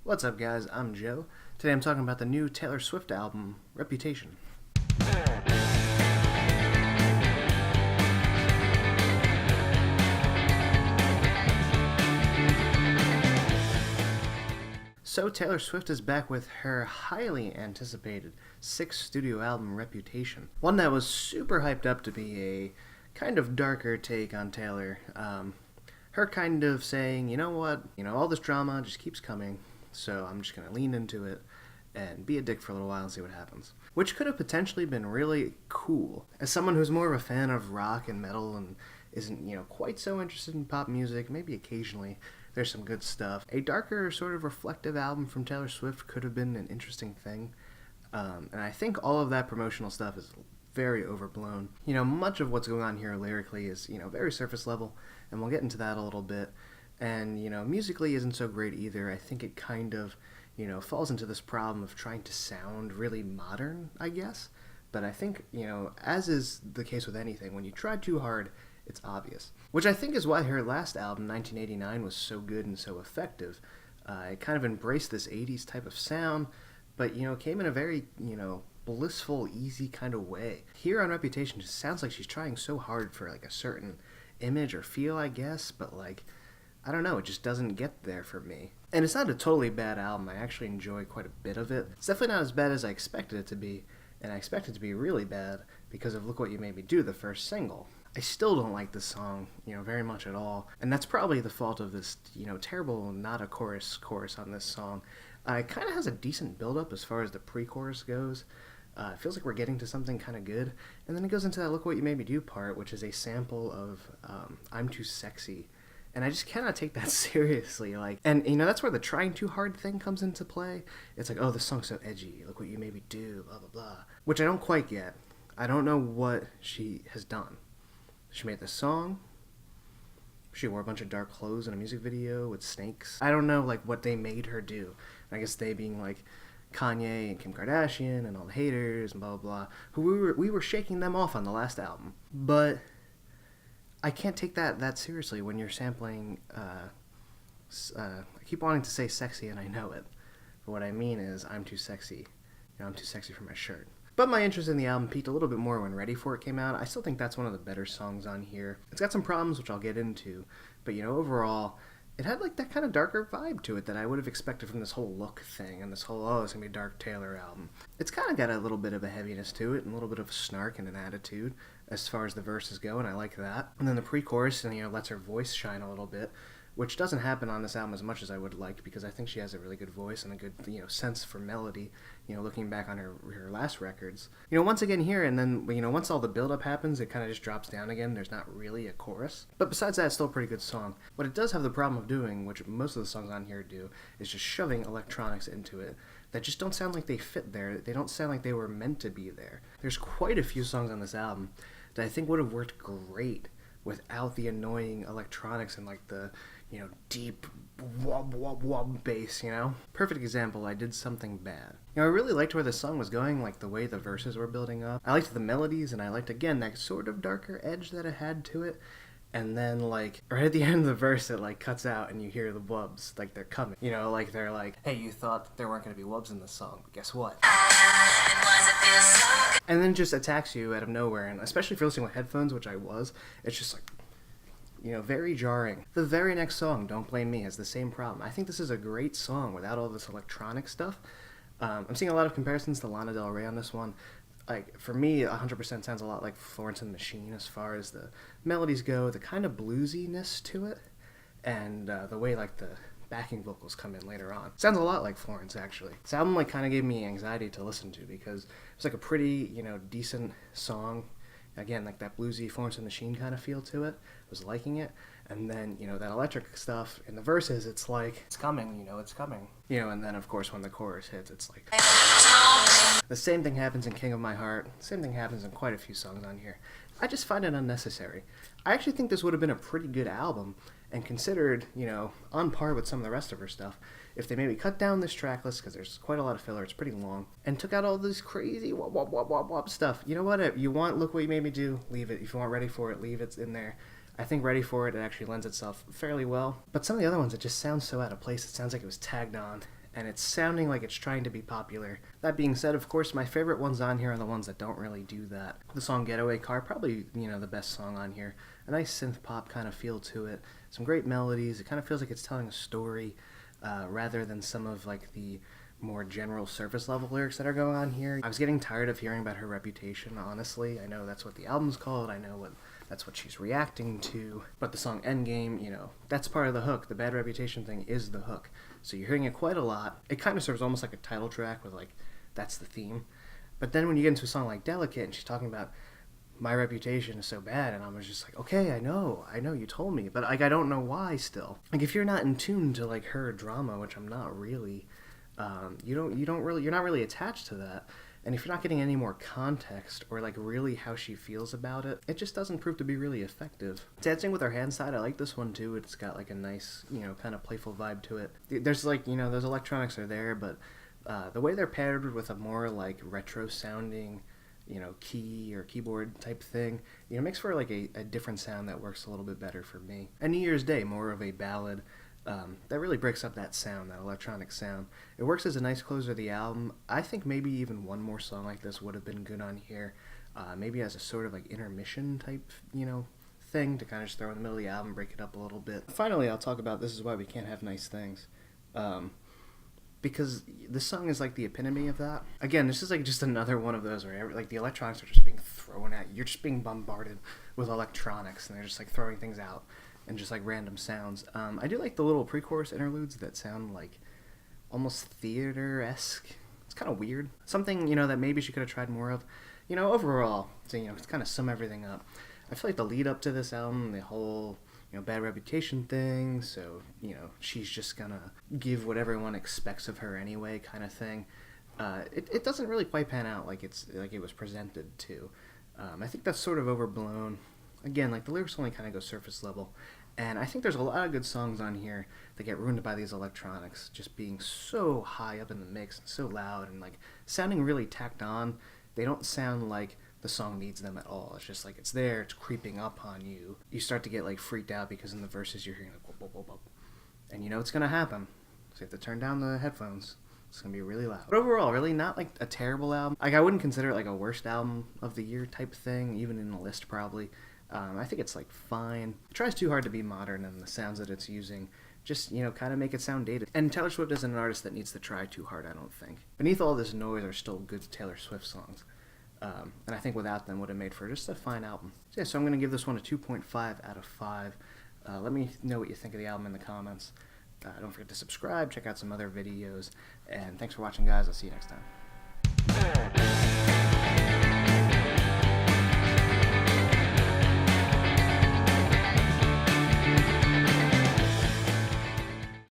What's up, guys? I'm Joe. Today I'm talking about the new Taylor Swift album, Reputation. So Taylor Swift is back with her highly anticipated sixth studio album, Reputation. One that was super hyped up to be a kind of darker take on Taylor. Her kind of saying, you know what, all this drama just keeps coming, so I'm just going to lean into it and be a dick for a little while and see what happens. Which could have potentially been really cool. As someone who's more of a fan of rock and metal and isn't, quite so interested in pop music, maybe occasionally there's some good stuff. A darker, sort of reflective album from Taylor Swift could have been an interesting thing. And I think all of that promotional stuff is very overblown. Much of what's going on here lyrically is, very surface level, and we'll get into that a little bit. And, musically isn't so great either. I think it kind of, falls into this problem of trying to sound really modern, I guess. But I think, as is the case with anything, when you try too hard, it's obvious. Which I think is why her last album, 1989, was so good and so effective. It kind of embraced this 80s type of sound, but, came in a very, blissful, easy kind of way. Here on Reputation, it just sounds like she's trying so hard for, a certain image or feel, I guess, but, I don't know, it just doesn't get there for me. And it's not a totally bad album. I actually enjoy quite a bit of it. It's definitely not as bad as I expected it to be, and I expect it to be really bad because of Look What You Made Me Do, the first single. I still don't like this song, very much at all. And that's probably the fault of this, terrible not a chorus on this song. It kind of has a decent build-up as far as the pre-chorus goes. It feels like we're getting to something kind of good. And then it goes into that Look What You Made Me Do part, which is a sample of I'm Too Sexy. And I just cannot take that seriously. And that's where the trying too hard thing comes into play. It's like, oh, this song's so edgy. Look what you made me do, blah, blah, blah. Which I don't quite get. I don't know what she has done. She made this song. She wore a bunch of dark clothes in a music video with snakes. I don't know, what they made her do. I guess they being, Kanye and Kim Kardashian and all the haters and blah, blah, blah. Who we were shaking them off on the last album. But I can't take that seriously when you're sampling, I keep wanting to say sexy and I know it. But what I mean is I'm too sexy. I'm too sexy for my shirt. But my interest in the album peaked a little bit more when Ready For It came out. I still think that's one of the better songs on here. It's got some problems, which I'll get into. But, overall, it had, that kind of darker vibe to it that I would have expected from this whole look thing and this whole, it's going to be a dark Taylor album. It's kind of got a little bit of a heaviness to it and a little bit of a snark and an attitude as far as the verses go, and I like that. And then the pre-chorus, lets her voice shine a little bit, which doesn't happen on this album as much as I would like, because I think she has a really good voice and a good, sense for melody, looking back on her last records. Once again here, and then, once all the build-up happens, it kind of just drops down again. There's not really a chorus. But besides that, it's still a pretty good song. What it does have the problem of doing, which most of the songs on here do, is just shoving electronics into it that just don't sound like they fit there. They don't sound like they were meant to be there. There's quite a few songs on this album that I think would have worked great without the annoying electronics and, the deep wob wob wob bass, Perfect example, I Did Something Bad. I really liked where the song was going, the way the verses were building up. I liked the melodies, and I liked, again, that sort of darker edge that it had to it. And then, right at the end of the verse, it, cuts out, and you hear the wubs, they're coming. They're like, hey, you thought there weren't going to be wubs in this song, but guess what? And then just attacks you out of nowhere, and especially if you're listening with headphones, which I was, it's just very jarring. The very next song, Don't Blame Me, has the same problem. I think this is a great song without all this electronic stuff. I'm seeing a lot of comparisons to Lana Del Rey on this one. For me, 100% sounds a lot like Florence and the Machine as far as the melodies go, the kind of bluesiness to it, and the way, the backing vocals come in later on. Sounds a lot like Florence, actually. This album, kind of gave me anxiety to listen to because it's, a pretty, decent song. Again, that bluesy Florence and the Machine kind of feel to it. I was liking it. And then, that electric stuff in the verses, it's it's coming, it's coming. And then, of course, when the chorus hits, it's the same thing happens in King of My Heart. Same thing happens in quite a few songs on here. I just find it unnecessary. I actually think this would have been a pretty good album, and considered, on par with some of the rest of her stuff, if they maybe cut down this track list, because there's quite a lot of filler, it's pretty long, and took out all this crazy wop wop wop wop wop stuff. You know what? If you want Look What You Made Me Do, leave it. If you want Ready For It, leave it in there. I think Ready For It, it actually lends itself fairly well. But some of the other ones, it just sounds so out of place. It sounds like it was tagged on. and it's sounding like it's trying to be popular. That being said, of course, my favorite ones on here are the ones that don't really do that. The song Getaway Car, probably, the best song on here. A nice synth pop kind of feel to it. Some great melodies. It kind of feels like it's telling a story rather than some of like the more general surface level lyrics that are going on here. I was getting tired of hearing about her reputation, honestly. I know that's what the album's called. I know that's what she's reacting to. But the song Endgame, that's part of the hook. The bad reputation thing is the hook. So you're hearing it quite a lot. It kind of serves almost like a title track with like, that's the theme. But then when you get into a song like Delicate and she's talking about my reputation is so bad, and I was just like, okay, I know, you told me, but like I don't know why still. Like if you're not in tune to like her drama, which I'm not really, you're not really attached to that. And if you're not getting any more context or like really how she feels about it, it just doesn't prove to be really effective. Dancing with Her Hands side, I like this one too. It's got like a nice, kind of playful vibe to it. There's like, those electronics are there, but the way they're paired with a more like retro sounding, key or keyboard type thing, makes for like a different sound that works a little bit better for me. And New Year's Day, more of a ballad. That really breaks up that sound, that electronic sound. It works as a nice closer to the album. I think maybe even one more song like this would have been good on here. Maybe as a sort of like intermission type, thing to kind of just throw in the middle of the album, break it up a little bit. Finally, I'll talk about This Is Why We Can't Have Nice Things. Because this song is like the epitome of that. Again, this is like just another one of those where like the electronics are just being thrown at you. You're just being bombarded with electronics, and they're just like throwing things out and just like random sounds. I do like the little pre-chorus interludes that sound like almost theater-esque. It's kind of weird. Something, that maybe she could have tried more of. Overall, to, kind of sum everything up, I feel like the lead up to this album, the whole, bad reputation thing, so, she's just gonna give what everyone expects of her anyway kind of thing. It doesn't really quite pan out like it was presented to. I think that's sort of overblown. Again, like the lyrics only kind of go surface level, and I think there's a lot of good songs on here that get ruined by these electronics just being so high up in the mix and so loud and like sounding really tacked on. They don't sound like the song needs them at all. It's just like it's there, it's creeping up on you. You start to get like freaked out because in the verses you're hearing like whoop, whoop, whoop, whoop. And it's gonna happen. So you have to turn down the headphones. It's gonna be really loud. But overall, really not like a terrible album. Like I wouldn't consider it like a worst album of the year type thing, even in the list probably. I think it's like fine. It tries too hard to be modern, and the sounds that it's using just, kind of make it sound dated. And Taylor Swift isn't an artist that needs to try too hard, I don't think. Beneath all this noise are still good Taylor Swift songs. And I think without them would have made for just a fine album. So I'm going to give this one a 2.5 out of 5. Let me know what you think of the album in the comments. Don't forget to subscribe, check out some other videos, and thanks for watching, guys. I'll see you next time.